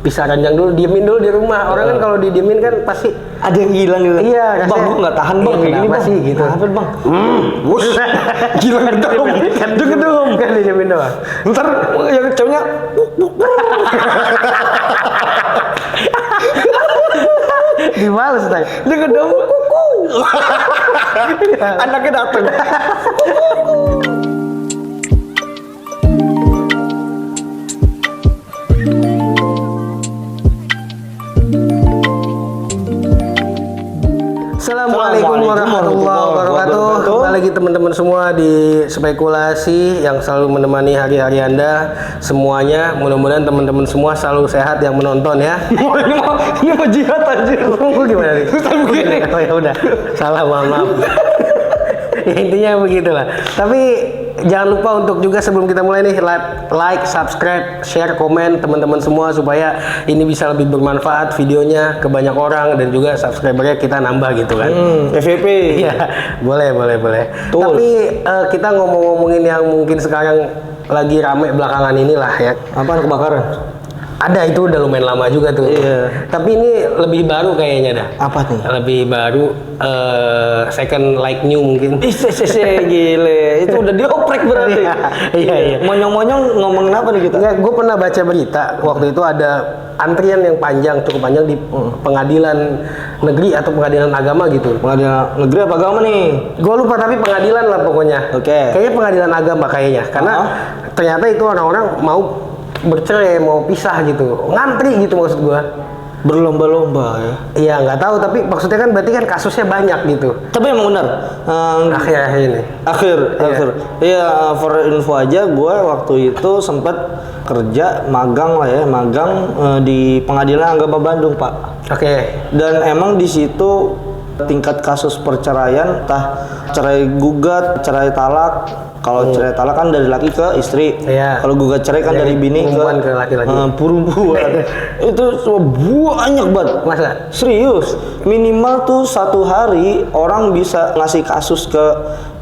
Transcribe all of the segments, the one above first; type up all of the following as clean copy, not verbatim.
pisah ranjang dulu, diemin dulu di rumah. Orang kan kalau didiemin kan pasti ada yang hilang gitu. Iya, Bang, gue nggak tahan bang, kayak gini bang. Sih, gitu. Apa bang? Bus, gila gedom, gedom. Kan didiemin doang. Ntar yang cowoknya, Dimales tadi. dia gedom, anaknya dateng. Assalamualaikum warahmatullahi wabarakatuh. Kembali lagi teman-teman semua di spekulasi yang selalu menemani hari-hari Anda semuanya. Mudah-mudahan teman-teman semua selalu sehat yang menonton ya. Ini mau jihad anjir. Gimana nih? Begini. Oh ya udah. Salah, maaf. Ya, intinya begitulah. Tapi jangan lupa untuk juga sebelum kita mulai nih like, subscribe, share, komen teman-teman semua supaya ini bisa lebih bermanfaat videonya ke banyak orang dan juga subscribernya kita nambah gitu kan. FVP. Iya, boleh. Betul. Tapi kita ngomongin yang mungkin sekarang lagi rame belakangan inilah ya. Apa kebakaran? Ada, itu udah lumayan lama juga tuh. Iya. Tapi ini lebih baru kayaknya dah. Apa nih? Lebih baru, second like new mungkin. Gile, itu udah dioprek berarti. Iya. Monyong-monyong ngomongin apa nih kita? Enggak, gue pernah baca berita waktu itu ada antrian yang cukup panjang di pengadilan negeri atau pengadilan agama gitu. Pengadilan negeri apa agama nih? Gue lupa tapi pengadilan lah pokoknya. Oke. Kayaknya pengadilan agama kayaknya, karena ternyata itu orang-orang mau bercerai, mau pisah gitu, ngantri gitu maksud gue. Berlomba-lomba ya? Iya, nggak tahu, tapi maksudnya kan berarti kan kasusnya banyak gitu. Tapi emang benar. Akhir-akhir ini. Akhir. Iya, for info aja, gue waktu itu sempat kerja magang di Pengadilan Agama Bandung, Pak. Oke. Dan emang di situ tingkat kasus perceraian, entah cerai gugat, cerai talak. Kalau cerai talak kan dari laki ke istri. Iya. Kalau gugat cerai kan dari bini ke laki-laki. Perempuan. Itu banyak banget. Masa? Serius. Minimal tuh satu hari orang bisa ngasih kasus ke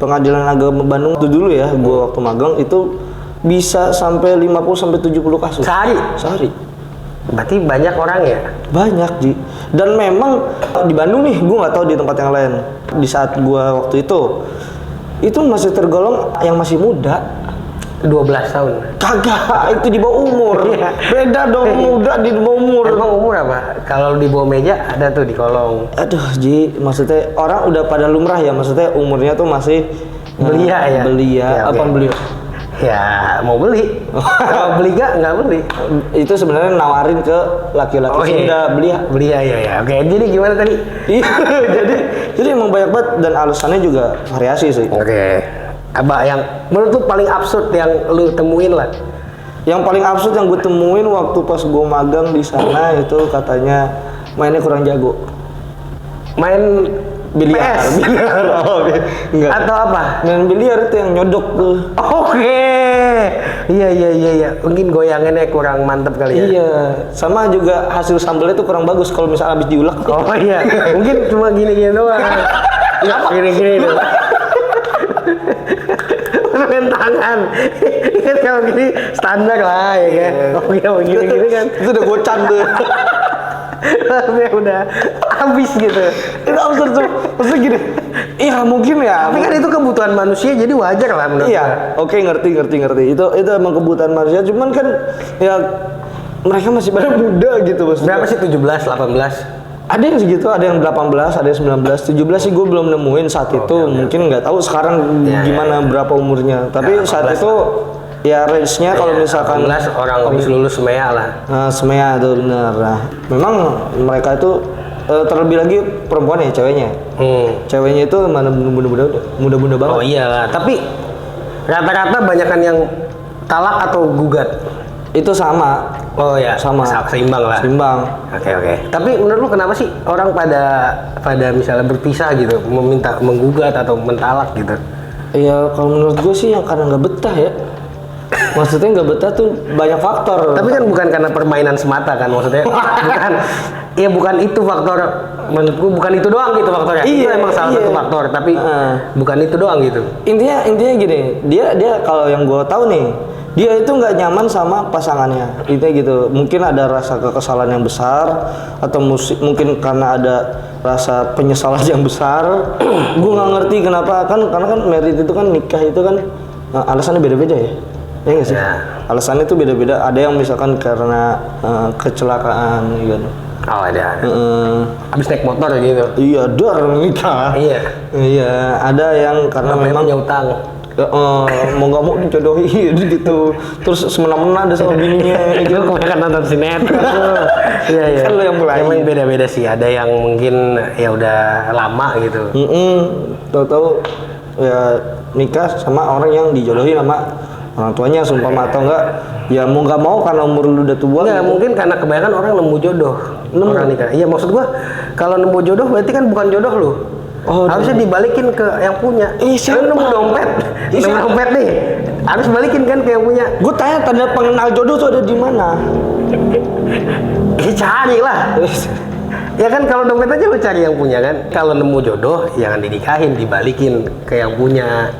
Pengadilan Agama Bandung itu dulu ya. Gua waktu magang itu bisa sampai 50 sampai 70 kasus. Sehari. Berarti banyak orang ya? Banyak, Ji. Dan memang di Bandung nih, gue nggak tahu di tempat yang lain. Di saat gue waktu itu masih tergolong yang masih muda. 12 tahun. Kagak, itu di bawah umur. Iya. Beda dong, muda di bawah umur. Emang umur apa? Kalau di bawah meja ada tuh di kolong. Aduh, Ji, maksudnya orang udah pada lumrah ya, maksudnya umurnya tuh masih Belia ya? Belia, Ya, apa oke. belia? Ya, mau beli. Kalau beli nggak beli. Itu sebenarnya nawarin ke laki-laki Sunda, belia. Belia ya. Oke, jadi gimana tadi? Iya, jadi emang banyak banget dan alasannya juga variasi sih. Oke. Apa yang menurut lu paling absurd yang lu temuin lah? Yang paling absurd yang gue temuin waktu pas gue magang di sana itu katanya mainnya kurang jago. Main Biliar. PS? Enggak. Atau apa? Main biliar itu yang nyodok tuh. Oke. Iya. Mungkin goyangannya kurang mantep kali ya. Iya. Sama juga hasil sambelnya tuh kurang bagus kalau misalnya habis diulek. Oh iya. Mungkin cuma gini-gini doang. Gini-gini doang. Main tangan. Kan kalau gini standar lah ya kan. Oh iya, gini-gini kan. Itu udah gocan tuh. udah habis gitu. Itu absurd tuh. Maksudnya gini. Iya mungkin ya. Tapi kan itu kebutuhan manusia jadi wajar lah menurut iya. Oke, ngerti. Itu emang kebutuhan manusia. Cuman kan ya mereka masih pada muda gitu maksudnya. Berapa sih, 17, 18? Ada yang segitu, ada yang 18, ada yang 19, 17 sih gue belum nemuin saat itu. Mungkin nggak tahu sekarang gimana berapa umurnya. Tapi saat itu ya range-nya kalau misalkan 18 orang habis lulus SMEA lah. SMEA itu bener. Nah, memang mereka itu terlebih lagi perempuan ya, ceweknya. Ceweknya itu mana muda-muda banget. Oh iyalah, tapi rata-rata banyakan yang talak atau gugat. Itu sama. Oh ya, sama. Seimbang lah. Seimbang. Oke. Tapi menurut lu kenapa sih orang pada misalnya berpisah gitu, meminta menggugat atau mentalak gitu? Iya, kalau menurut gue sih yang karena nggak betah ya. Maksudnya nggak betah tuh banyak faktor. Tapi kan bukan karena permainan semata kan maksudnya. Bukan. Ya bukan itu faktor. Menurutku bukan itu doang gitu faktornya. Itu emang salah satu faktor, tapi bukan itu doang gitu. Intinya gini, dia kalau yang gue tahu nih, dia itu nggak nyaman sama pasangannya. Intinya gitu. Mungkin ada rasa kekesalan yang besar atau mungkin karena ada rasa penyesalan yang besar. Gue nggak ngerti kenapa, karena kan married itu kan, nikah itu kan alasannya beda-beda ya. Ya nggak sih? Ya. Alasannya itu beda-beda. Ada yang misalkan karena kecelakaan gitu. Oh ada. Abis naik motor gitu. Iya, dar nikah. Iya. Iya, ada yang karena memang punya utang. mau nggak mau dijodohin gitu. Terus semena-mena ada sama bininya Itu kebanyakan nonton sinetron. Iya iya. Kan lo yang mulai. Emang beda-beda sih. Ada yang mungkin ya udah lama gitu. Tahu-tahu ya nikah sama orang yang dijodohin sama orang tuanya, sumpah atau enggak ya mau nggak mau karena umur lu udah tua. Enggak, gitu. mungkin karena kebanyakan orang nemu jodoh. Orang nikah. Iya, maksud gua kalau nemu jodoh berarti kan bukan jodoh lu. Oh, harusnya dibalikin ke yang punya. Siapa? Lu nemu dompet. Nemu dompet nih. Harus balikin kan ke yang punya. Gue tanya tanda pengenal jodoh tuh ada di mana? Ya cari lah. Ya kan kalau dompet aja lu cari yang punya kan. Kalau nemu jodoh jangan dinikahin, dibalikin ke yang punya.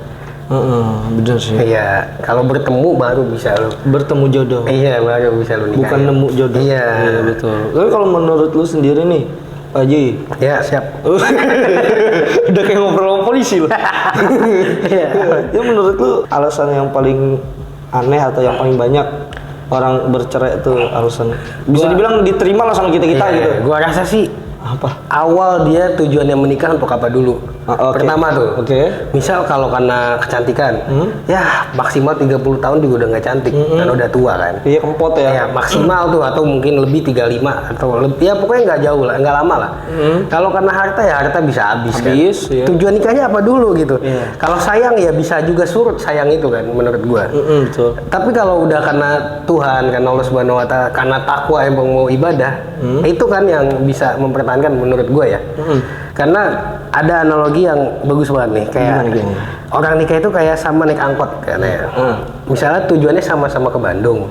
Bener sih. Iya, kalau bertemu baru bisa lu. Bertemu jodoh. Iya, baru bisa lu nikahin. Bukan nemu jodoh. Iya, betul. Tapi kalau menurut lu sendiri nih, Pak Haji. Ya, siap. Udah kayak ngobrol sama polisi loh. Iya. Ya menurut lu alasan yang paling aneh atau yang paling banyak orang bercerai itu alasan bisa dibilang diterima lah sama kita-kita gitu. Gua rasa sih Apa? awal dia tujuannya menikah untuk apa dulu? Okay. Pertama tuh. Misal kalau karena kecantikan, ya maksimal 30 tahun juga udah nggak cantik, kan udah tua kan. Iya kempot ya. Ya maksimal tuh atau mungkin lebih 35 atau lebih, ya pokoknya nggak jauh lah, nggak lama lah. Kalau karena harta ya harta bisa habis kan. Iya. Tujuan nikahnya apa dulu gitu. Iya. Kalau sayang ya bisa juga surut sayang itu kan menurut gua. Betul. Tapi kalau udah karena Tuhan, karena Allah Subhanahu Wa Taala, karena takwa emang mau ibadah, itu kan yang bisa mempertahankan menurut gua ya. Karena ada analogi yang bagus banget nih, kayak orang nikah itu kayak sama naik angkot kan ya. Misalnya tujuannya sama-sama ke Bandung.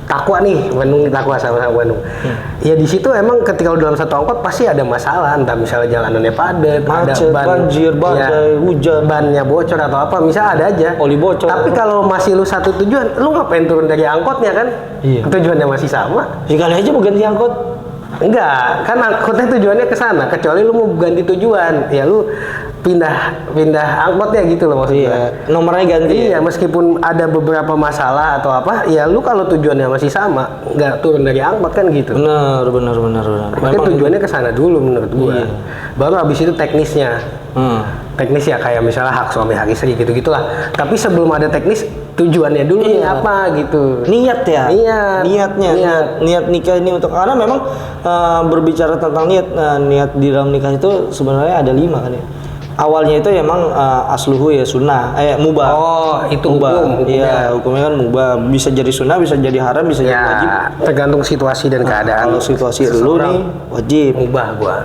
Takwa nih, Bandung takwa sama-sama Bandung. Ya di situ emang ketika udah dalam satu angkot pasti ada masalah, entah misalnya jalanannya padat, macet, ada banjir, badai, hujan, bannya bocor atau apa, misalnya ada aja. Oli bocor. Tapi kalau masih lu satu tujuan, lu ngapain turun dari angkotnya kan? Iya. Tujuannya masih sama. Sekali aja mau ganti angkot. Enggak, kan angkotnya tujuannya ke sana. Kecuali lu mau ganti tujuan, ya lu pindah angkotnya gitu loh maksudnya. Iya, nomornya ganti. Iya, meskipun ada beberapa masalah atau apa, ya lu kalau tujuannya masih sama, nggak turun dari angkot kan gitu. Benar. Makanya tujuannya ke sana dulu menurut gua. Iya. Baru habis itu teknisnya. Teknis ya kayak misalnya hak suami hak istri gitu-gitulah. Tapi sebelum ada teknis, tujuannya dulu nih apa gitu. Niat ya. Niatnya. Niat nikah ini untuk, karena memang berbicara tentang niat di dalam nikah itu sebenarnya ada 5 kan ya. Awalnya itu emang asluhu ya sunnah, mubah. Oh, itu hukum. Iya, hukumnya kan mubah. Bisa jadi sunnah, bisa jadi haram, bisa jadi wajib. Tergantung situasi dan keadaan. Kalau situasi lu nih wajib. Mubah gua.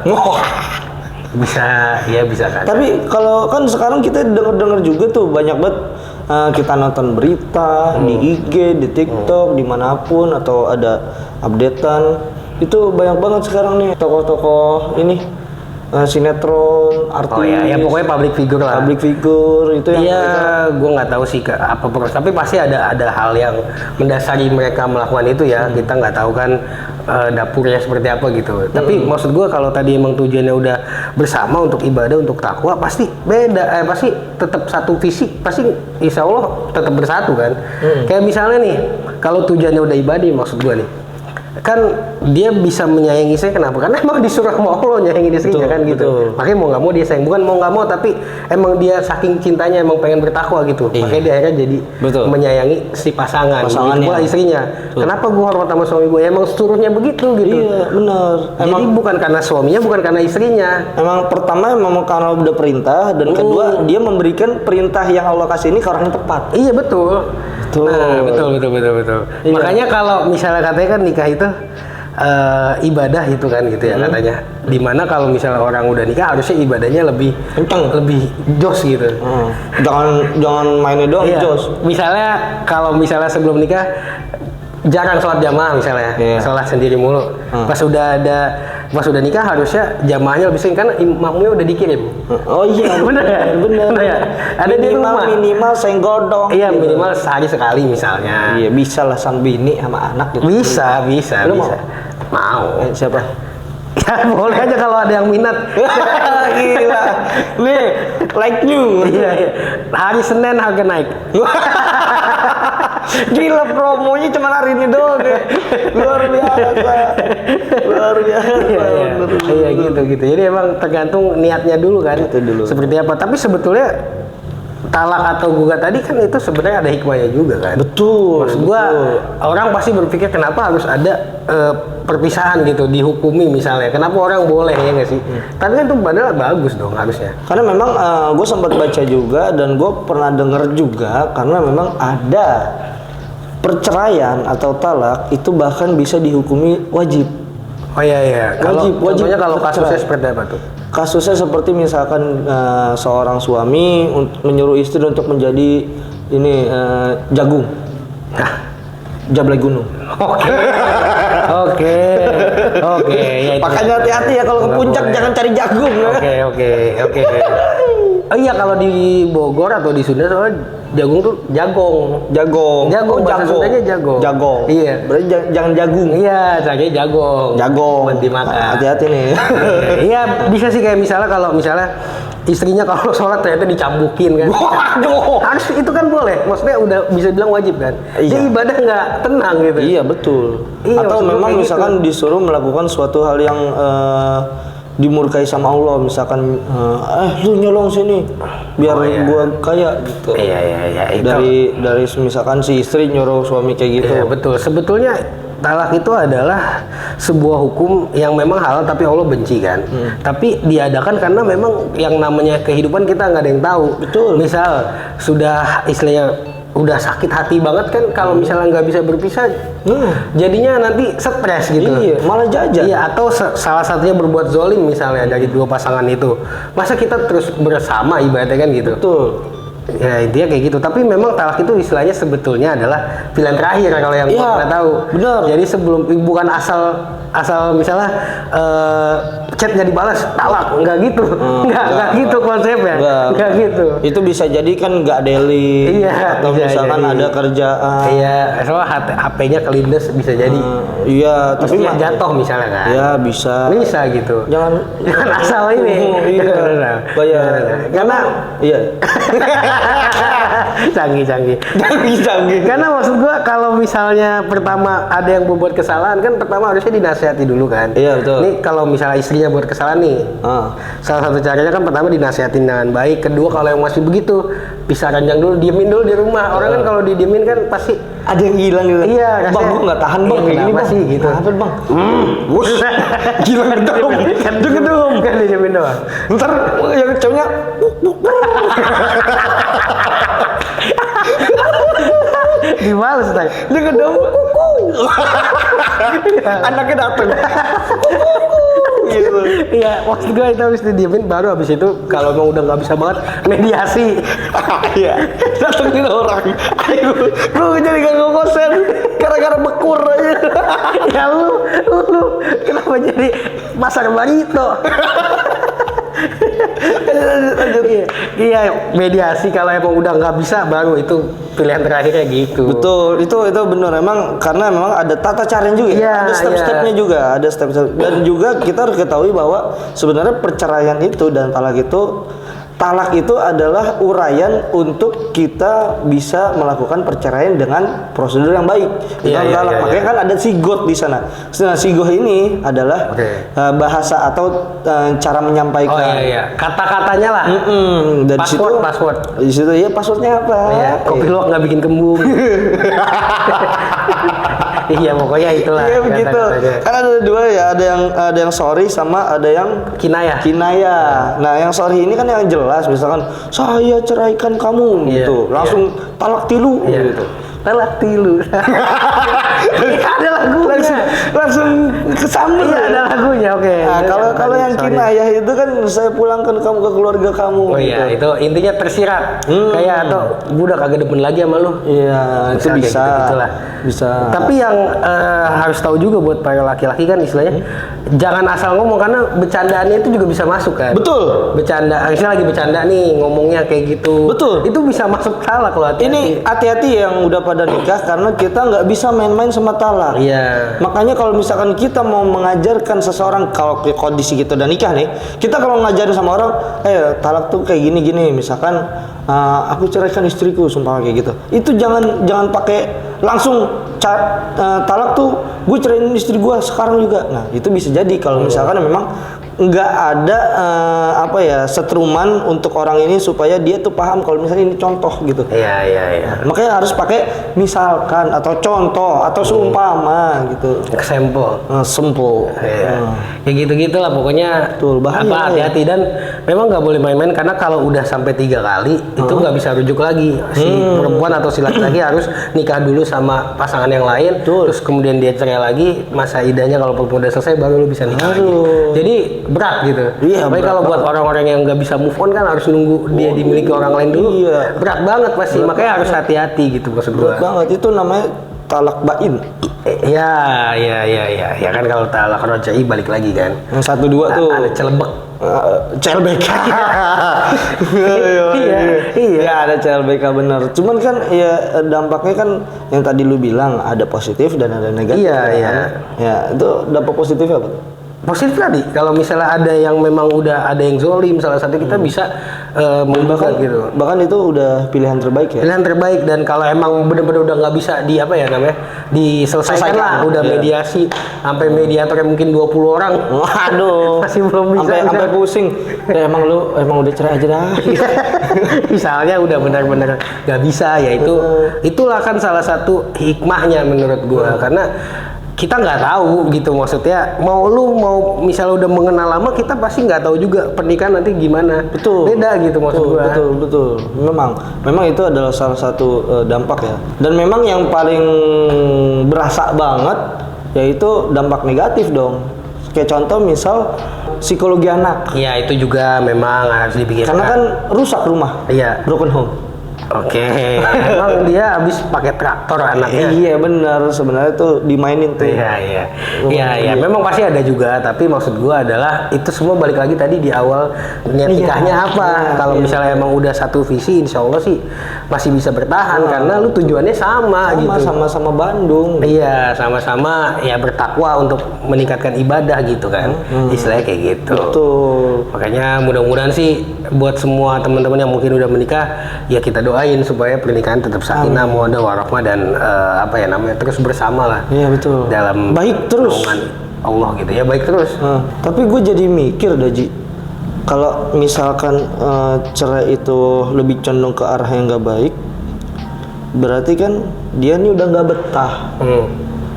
Bisa kan. Tapi kalau kan sekarang kita dengar juga tuh banyak banget kita nonton berita di IG, di TikTok, dimanapun atau ada updatean itu banyak banget sekarang nih tokoh-tokoh ini sinetron, artis. Oh ya pokoknya public figure lah. Public figure itu yang iya, gue nggak tahu sih apa proses, tapi pasti ada hal yang mendasari mereka melakukan itu ya. Kita nggak tahu kan dapurnya seperti apa gitu. Tapi maksud gue kalau tadi emang tujuannya udah bersama untuk ibadah, untuk takwa, pasti beda. Pasti tetap satu visi, pasti insya Allah tetap bersatu kan. Kayak misalnya nih, kalau tujuannya udah ibadah, maksud gue nih, kan dia bisa menyayangi saya kenapa? Karena emang disuruh sama Allah nyayangi istrinya kan gitu. Makanya mau nggak mau dia sayang, bukan mau nggak mau, tapi emang dia saking cintanya emang pengen bertakwa gitu. Makanya dia akhirnya jadi menyayangi si pasangannya, pula istrinya. Kenapa gua hormat sama suami gue? Emang seluruhnya begitu gitu. Iya benar. Jadi bukan karena suaminya, bukan karena istrinya. Emang pertama memang karena udah perintah, dan kedua dia memberikan perintah yang Allah kasih ini ke orang yang tepat. Iya betul. Nah, betul. Iya. Makanya kalau misalnya katanya kan nikah itu ibadah itu kan gitu ya katanya. Dimana kalau misalnya orang udah nikah harusnya ibadahnya lebih Kenceng. lebih jos gitu. Jangan mainnya doang, Iya. Jos. Misalnya kalau misalnya sebelum nikah jarang sholat jamaah misalnya, Iya. sholat sendiri mulu. Pas udah nikah harusnya jamaahnya lebih sering karena imamnya udah dikirim. Oh iya, Bener ya? bener. Bener ya? Ada di rumah. Minimal senggodong. Iya minimal sehari sekali misalnya. Iya, bisa lah sang bini sama anak gitu. Bisa. Lu Mau. Siapa? Ya boleh aja kalau ada yang minat. Gila. Nih, like new. Iya. Hari Senin harga naik. Gila, promonya cuma hari ini doang deh. Luar biasa. Luar biasa. Iya gitu. Jadi emang tergantung niatnya dulu kan. Itu dulu. Seperti apa. Tapi sebetulnya talak atau gugat tadi kan itu sebenarnya ada hikmahnya juga kan. Betul. Maksud gua orang pasti berpikir kenapa harus ada perpisahan gitu dihukumi misalnya. Kenapa orang boleh ya nggak sih? Tapi kan itu padahal bagus dong harusnya. Karena memang gue sempat baca juga dan gue pernah denger juga karena memang ada perceraian atau talak itu bahkan bisa dihukumi wajib. Oh iya. Wajib. Contohnya kalau kasusnya Cerai. seperti apa tuh? Kasusnya seperti misalkan seorang suami menyuruh istri untuk menjadi ini jagung, jablay gunung. Oke. Ya, itu. Makanya hati-hati ya kalau ke Nggak puncak boleh. jangan cari jagung. Oke. Oh iya kalau di Bogor atau di Sunda soalnya jagung tuh jagong. Jagung. Jagung, bahasa jagung. Sundanya jagong. Jagung. Iya. Berarti jangan jagung. Iya, caranya jagong. Jagung. Buat dimakan. Hati-hati nih. Iya, bisa sih kayak misalnya kalau istrinya kalau sholat ternyata dicambukin kan. Waduh. Harus itu kan boleh. Maksudnya udah bisa bilang wajib kan. Iya. Dia ibadah nggak tenang gitu. Iya betul. Iya, Atau maksud memang kayak misalkan gitu. disuruh melakukan suatu hal yang dimurkai sama Allah, misalkan lu nyolong sini biar Oh, iya. gua kaya gitu. Iya. Itu. Dari misalkan si istri nyuruh suami kayak gitu. Iya betul. Sebetulnya talak itu adalah sebuah hukum yang memang halal tapi Allah benci kan. Tapi diadakan karena memang yang namanya kehidupan kita nggak ada yang tahu. Betul. Misal sudah istilahnya udah sakit hati banget kan kalau misalnya nggak bisa berpisah, jadinya nanti stres gitu. Iya, malah jajan. Iya, atau salah satunya berbuat zolim misalnya dari dua pasangan itu. Masa kita terus bersama ibaratnya kan gitu. Betul. Ya intinya kayak gitu. Tapi memang talak itu istilahnya sebetulnya adalah pilihan terakhir kalau yang Iya, pernah tahu. benar. Jadi sebelum bukan asal misalnya chat nggak dibalas talak, nggak gitu. Nggak gitu konsepnya. Nggak gitu. Itu bisa jadi kan nggak daily Iya, atau bisa misalkan jadi. ada kerjaan. Iya, soalnya HP-nya kelindes bisa jadi. Iya, tapi Tapi jatuh misalnya kan. ya bisa. Bisa gitu. Jangan Asal ini. Iya. Bayar. Karena Iya. canggih. Canggih. Karena maksud gua kalau misalnya pertama ada yang berbuat kesalahan kan pertama harusnya dinasihati dulu kan. Iya, betul. Nih kalau misalnya istrinya buat kesalahan nih, salah satu caranya kan pertama dinasihatin dengan baik. Kedua kalau yang masih begitu bisa ranjang dulu, diemin dulu di rumah. Orang kan kalau didiemin kan pasti Ada yang hilang gitu. iya. Bang, rasanya, gua nggak tahan bang. iya, Kayak gini kenapa bang. sih gitu. Apa bang? Wush. Gila gedung. Gedung kan didiemin doang. Ntar yang cowoknya Dimales tadi. dia gedung. Anaknya dateng. Gitu. Iya, maksud gue itu habis didiemin baru habis itu kalau emang udah nggak bisa banget mediasi. Iya. Datengin orang. Ayo, lu jadi gak ngokosen gara-gara bekur aja. Ya lu kenapa jadi pasar barito? Iya, mediasi kalau emang udah nggak bisa baru itu pilihan terakhirnya gitu. Betul, itu benar emang karena memang ada tata caranya juga, Iya, ada step-stepnya iya. juga, ada step-step dan juga kita harus ketahui bahwa sebenarnya perceraian itu dan talak itu adalah uraian untuk kita bisa melakukan perceraian dengan prosedur yang baik. Iya, Dengan talak. iya. Makanya kan ada sigot di sana. Nah, sigoh ini adalah Oke. bahasa atau cara menyampaikan. Oh iya, kata-katanya lah. Dan Password. Di situ ya passwordnya apa? Iya, kopi luwak nggak bikin kembung. Iya, pokoknya itulah. Iya begitu. kata-katanya. Kan ada dua ya, ada yang sorry sama ada yang Kinayah. kinaya. Nah, yang sorry ini kan yang jelas, misalkan saya ceraikan kamu Iya, gitu, langsung talak tilu Iya. gitu. Talak tilu. Ada lagunya. langsung kesambet. Iya, ada lagunya, oke. Nah, kalau yang Sorry. kinayah itu kan saya pulangkan kamu ke keluarga kamu. Oh iya, gitu. itu intinya tersirat. Kayak atau gue udah kagak demen lagi sama lu. Iya, itu Misal kayak bisa. gitu-gitulah. Bisa. Tapi yang harus tahu juga buat para laki-laki kan istilahnya jangan asal ngomong karena bercandaannya itu juga bisa masuk kan. Betul. Bercanda, misalnya lagi bercanda nih ngomongnya kayak gitu. Betul. Itu bisa masuk talak loh. Ini hati-hati yang udah pada nikah karena kita nggak bisa main-main sama talak. Iya. Makanya kalau misalkan kita mau mengajarkan seseorang kalau kondisi kita udah nikah nih, kita kalau ngajarin sama orang, talak tuh kayak gini-gini, misalkan aku ceraikan istriku, sumpah kayak gitu. Itu jangan pakai langsung talak tuh, gue ceraiin istri gue sekarang juga. Nah itu bisa jadi kalau misalkan memang nggak ada setruman untuk orang ini supaya dia tuh paham kalau misalnya ini contoh gitu. Iya. Makanya harus pakai misalkan atau contoh atau seumpama gitu. Kesempol. Sempol. Iya. Kayak gitu-gitu lah pokoknya. Betul, bahaya, hati-hati dan memang nggak boleh main-main karena kalau udah sampai 3 kali itu nggak bisa rujuk lagi. Si perempuan atau si laki-laki harus nikah dulu sama pasangan yang lain. Terus kemudian dia cerai lagi, masa idahnya kalau perempuan udah selesai baru lu bisa nikah lagi. Jadi berat gitu. Iya, tapi berat kalau buat orang-orang yang nggak bisa move on kan harus nunggu dia dimiliki orang lain dulu. Iya. Berat banget pasti. Makanya harus hati-hati gitu maksud gua. Berat banget, itu namanya talak bain. Ya kan kalau talak rojai balik lagi kan. Yang 1 2 tuh Ada celebek. CLBK. Iya. Ya ada CLBK benar. Cuman kan ya dampaknya kan yang tadi lu bilang ada positif dan ada negatif. Iya, kan? iya. Ya, itu dampak positifnya apa tuh? Positif tadi, kalau misalnya ada yang memang udah ada yang zolim, salah satu kita bisa menggugat gitu. Bahkan itu udah pilihan terbaik ya. Pilihan terbaik dan kalau emang bener-bener udah nggak bisa diselesaikan lah, udah Iya. mediasi sampai mediatornya mungkin 20 orang. Waduh. Masih belum bisa. Sampai pusing. Ya emang udah cerai aja dah. Misalnya udah benar-benar nggak bisa ya itulah kan salah satu hikmahnya menurut gua karena kita nggak tahu gitu maksudnya mau misalnya udah mengenal lama kita pasti nggak tahu juga pernikahan nanti gimana. Betul. Beda gitu maksud gua. Betul. Memang itu adalah salah satu dampak ya. Dan memang yang paling berasa banget yaitu dampak negatif dong. Kayak contoh misal psikologi anak. Iya itu juga memang harus dipikirkan. Karena kan rusak rumah. Iya. Broken home. Oke. Emang dia habis pakai traktor anaknya. Iya benar, sebenarnya tuh dimainin tuh. Iya. Memang pasti ada juga, tapi maksud gua adalah itu semua balik lagi tadi di awal niat nikahnya apa. Kalau misalnya emang udah satu visi, insya Allah sih masih bisa bertahan karena lu tujuannya sama gitu. Sama-sama Bandung. Iya, sama-sama ya bertakwa untuk meningkatkan ibadah gitu kan. Istilahnya kayak gitu. Betul. Makanya mudah-mudahan sih buat semua teman-teman yang mungkin udah menikah, ya kita doain supaya pernikahan tetap sakinah, mawaddah warahmah dan terus bersama lah. Iya betul. Dalam baik terus naungan Allah gitu ya, baik terus. Tapi gue jadi mikir Daji, kalau misalkan cerai itu lebih condong ke arah yang nggak baik, berarti kan dia nih udah nggak betah.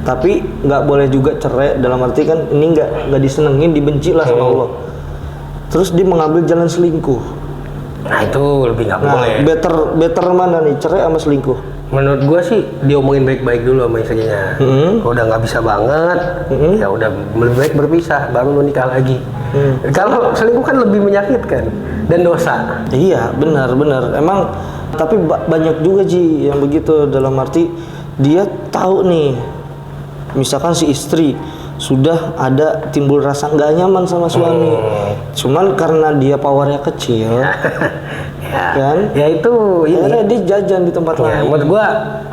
Tapi nggak boleh juga cerai dalam arti kan ini nggak disenengin, dibenci lah sama Allah. Terus dia mengambil jalan selingkuh. Nah itu lebih nggak boleh. Better mana nih, cerai sama selingkuh? Menurut gua sih diomongin baik-baik dulu sama istrinya. Kalau udah nggak bisa banget, ya udah lebih baik berpisah, baru lu nikah lagi. Kalau selingkuh kan lebih menyakitkan dan dosa. Iya benar. Emang tapi banyak juga Ji yang begitu, dalam arti dia tahu nih, misalkan si istri sudah ada timbul rasa nggak nyaman sama suami, cuman karena dia powernya kecil, kan? Ya itu akhirnya dia jajan di tempat lain. Menurut gua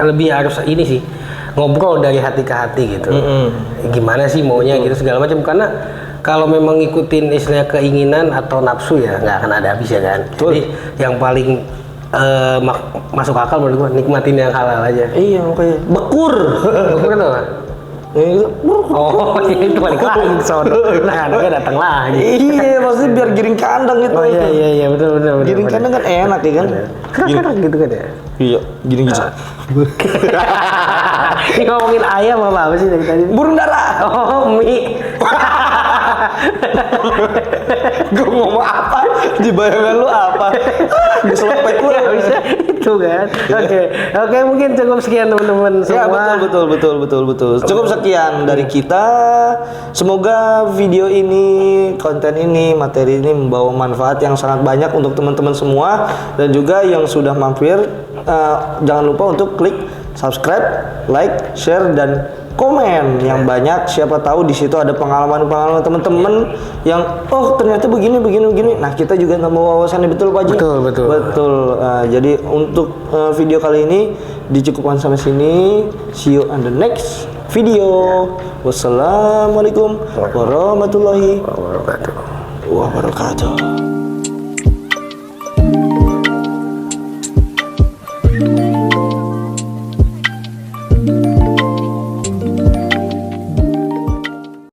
lebih harus ini sih ngobrol dari hati ke hati gitu. Gimana sih maunya gitu segala macam karena kalau memang ngikutin istilahnya keinginan atau nafsu ya nggak akan ada habisnya kan. Jadi yang paling masuk akal menurut gua nikmatin yang halal aja. Iya makanya bekur. Bekur itu apa? Oh, itu balik lagi ke sono. Nah, anaknya datang lagi. Iya, maksudnya biar giring kandang itu. Oh iya, betul. Giring kandang kan enak ya kan? Kerak gitu kan ya? Iya, gini. Ini ngomongin ayam apa sih dari tadi? Burung dara. Oh, mie. Gue ngomong apa? Di bayangan lu apa? Gue selepet lu. Ya bisa itu kan. Oke, mungkin cukup sekian teman-teman Ya semua. betul. Cukup sekian dari kita. Semoga video ini, konten ini, materi ini membawa manfaat yang sangat banyak untuk teman-teman semua, dan juga yang sudah mampir jangan lupa untuk klik subscribe, like, share, dan komen yang banyak. Siapa tahu di situ ada pengalaman-pengalaman teman-teman yang ternyata begini. Nah, kita juga nambah wawasannya, betul Pak Ji? Betul. Jadi untuk video kali ini dicukupkan sampai sini. See you on the next video. Wassalamualaikum warahmatullahi wabarakatuh.